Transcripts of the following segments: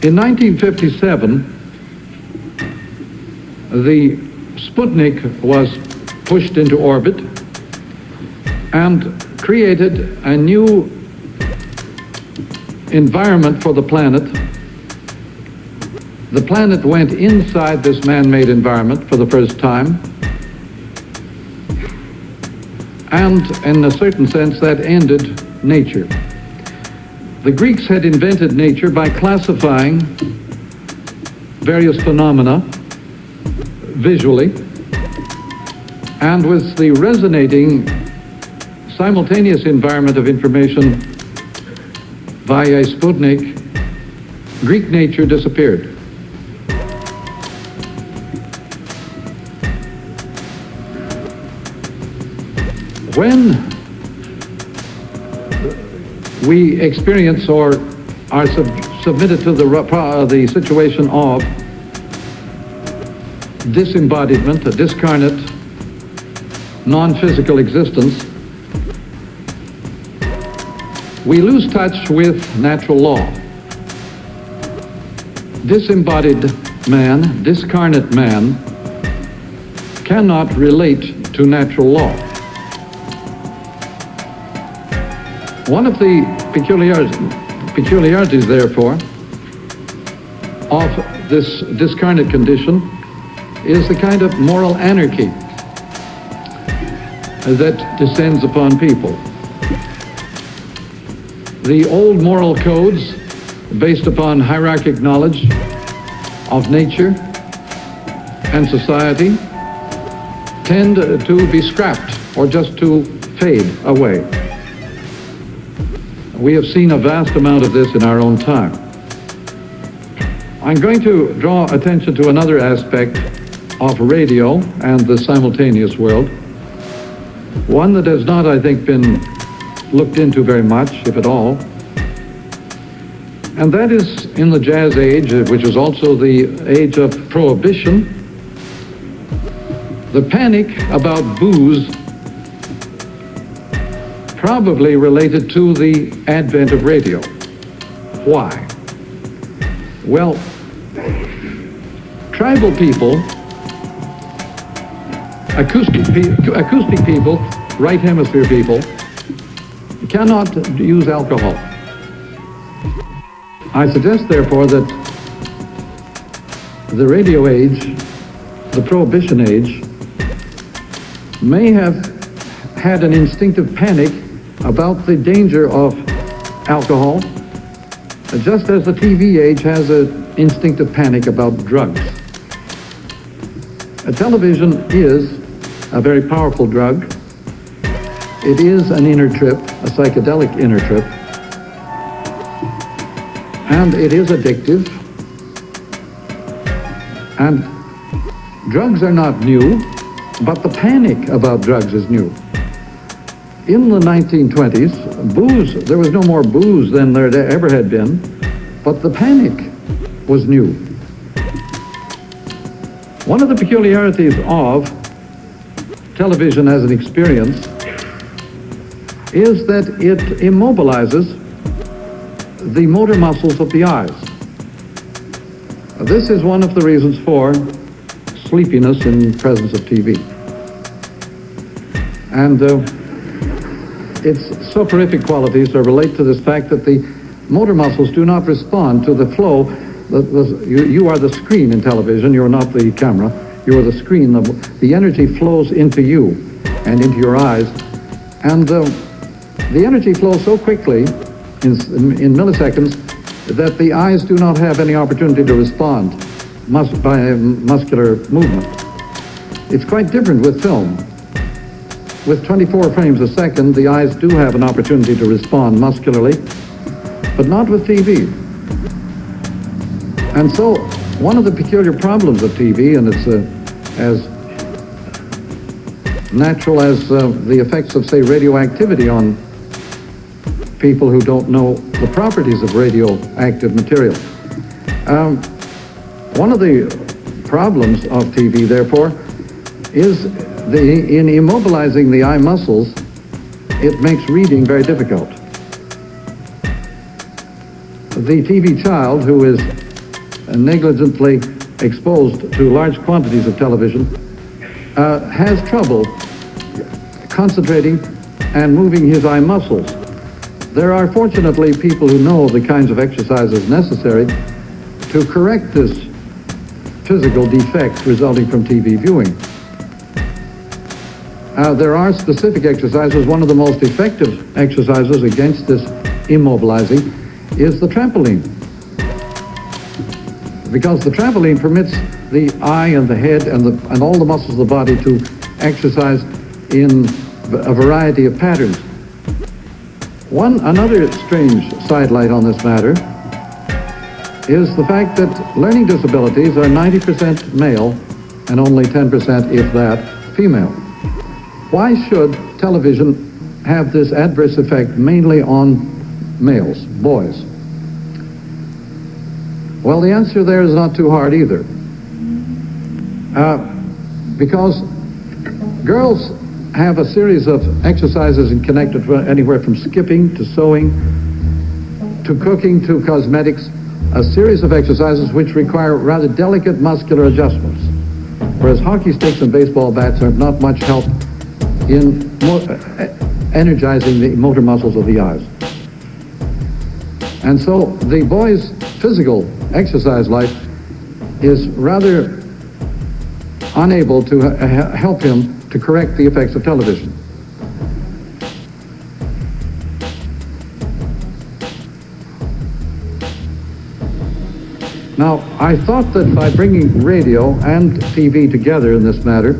In 1957, the Sputnik was pushed into orbit and created a new environment for the planet. The planet went inside this man-made environment for the first time, and in a certain sense that ended nature. The Greeks had invented nature by classifying various phenomena visually, and with the resonating simultaneous environment of information via a Sputnik, Greek nature disappeared. When we experience or are submitted to the situation of disembodiment, a discarnate, non-physical existence, we lose touch with natural law. Disembodied man, discarnate man, cannot relate to natural law. One of the peculiarities, therefore, of this discarnate condition is the kind of moral anarchy that descends upon people. The old moral codes, based upon hierarchic knowledge of nature and society, tend to be scrapped or just to fade away. We have seen a vast amount of this in our own time. I'm going to draw attention to another aspect of radio and the simultaneous world, one that has not, I think, been looked into very much, if at all, and that is in the jazz age, which is also the age of prohibition, the panic about booze probably related to the advent of radio. Why? Well, tribal people, acoustic people, right hemisphere people, cannot use alcohol. I suggest, therefore, that the radio age, the prohibition age, may have had an instinctive panic about the danger of alcohol, just as the TV age has an instinctive panic about drugs. Television is a very powerful drug. It is an inner trip, a psychedelic inner trip, and it is addictive. And drugs are not new, but the panic about drugs is new. In the 1920s, booze, there was no more booze than there ever had been, but the panic was new. One of the peculiarities of television as an experience is that it immobilizes the motor muscles of the eyes. This is one of the reasons for sleepiness in presence of TV. And its soporific qualities relate to this fact that the motor muscles do not respond to the flow. You are the screen in television, you're not the camera, you are the screen. The energy flows into you and into your eyes, and the energy flows so quickly in milliseconds that the eyes do not have any opportunity to respond by muscular movement. It's quite different with film. With 24 frames a second, the eyes do have an opportunity to respond muscularly, but not with TV. And so, one of the peculiar problems of TV, and it's as natural as the effects of, say, radioactivity on people who don't know the properties of radioactive material. One of the problems of TV, therefore, is in immobilizing the eye muscles, it makes reading very difficult. The TV child who is negligently exposed to large quantities of television has trouble concentrating and moving his eye muscles. There are fortunately people who know the kinds of exercises necessary to correct this physical defect resulting from TV viewing. There are specific exercises. One of the most effective exercises against this immobilizing is the trampoline, because the trampoline permits the eye and the head and all the muscles of the body to exercise in a variety of patterns. Another strange sidelight on this matter is the fact that learning disabilities are 90% male and only 10%, if that, female. Why should television have this adverse effect mainly on males, boys? Well, the answer there is not too hard either. Because girls have a series of exercises connected to anywhere from skipping to sewing to cooking to cosmetics, a series of exercises which require rather delicate muscular adjustments, whereas hockey sticks and baseball bats are not much help in energizing the motor muscles of the eyes. And so the boy's physical exercise life is rather unable to help him to correct the effects of television. Now, I thought that by bringing radio and TV together in this matter,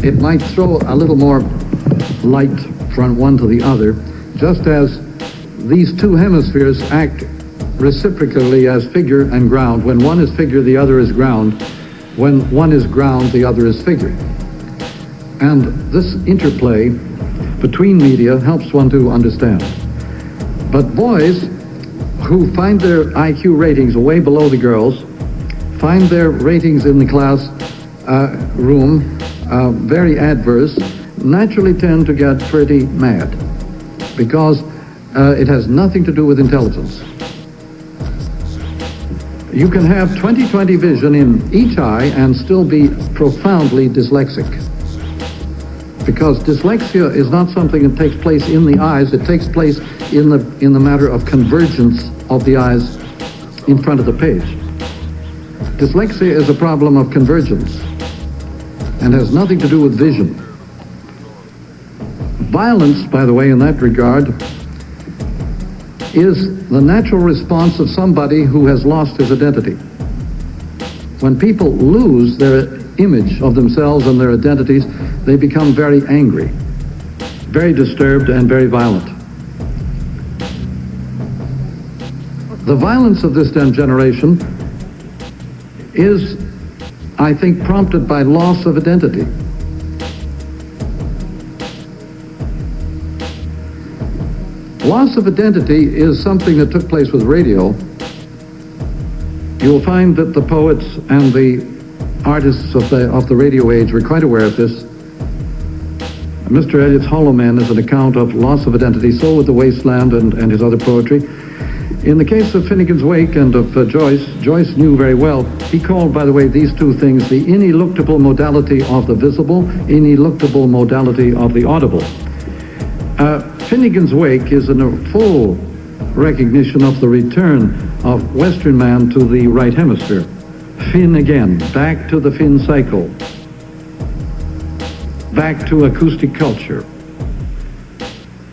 it might throw a little more light from one to the other, just as these two hemispheres act reciprocally as figure and ground. When one is figure, the other is ground. When one is ground, the other is figure. And this interplay between media helps one to understand. But boys who find their IQ ratings way below the girls, find their ratings in the class room very adverse, naturally tend to get pretty mad, because it has nothing to do with intelligence. You can have 20/20 vision in each eye and still be profoundly dyslexic, because dyslexia is not something that takes place in the eyes. It takes place in the matter of convergence of the eyes in front of the page. Dyslexia is a problem of convergence and has nothing to do with vision. Violence, by the way, in that regard, is the natural response of somebody who has lost his identity. When people lose their image of themselves and their identities, they become very angry, very disturbed, and very violent. The violence of this generation is, I think, prompted by loss of identity. Loss of identity is something that took place with radio. You'll find that the poets and the artists of the radio age were quite aware of this. Mr. Eliot's Hollow Men is an account of loss of identity, so with The Wasteland and his other poetry. In the case of Finnegan's Wake and of Joyce knew very well. He called, by the way, these two things the ineluctable modality of the visible, ineluctable modality of the audible. Finnegan's Wake is in a full recognition of the return of Western man to the right hemisphere. Finn again, back to the Finn cycle, back to acoustic culture,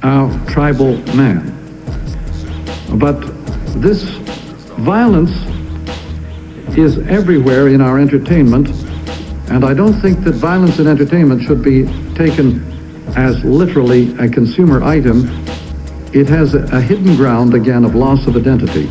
our tribal man. But this violence is everywhere in our entertainment, and I don't think that violence in entertainment should be taken as literally a consumer item. It has a hidden ground, again, of loss of identity.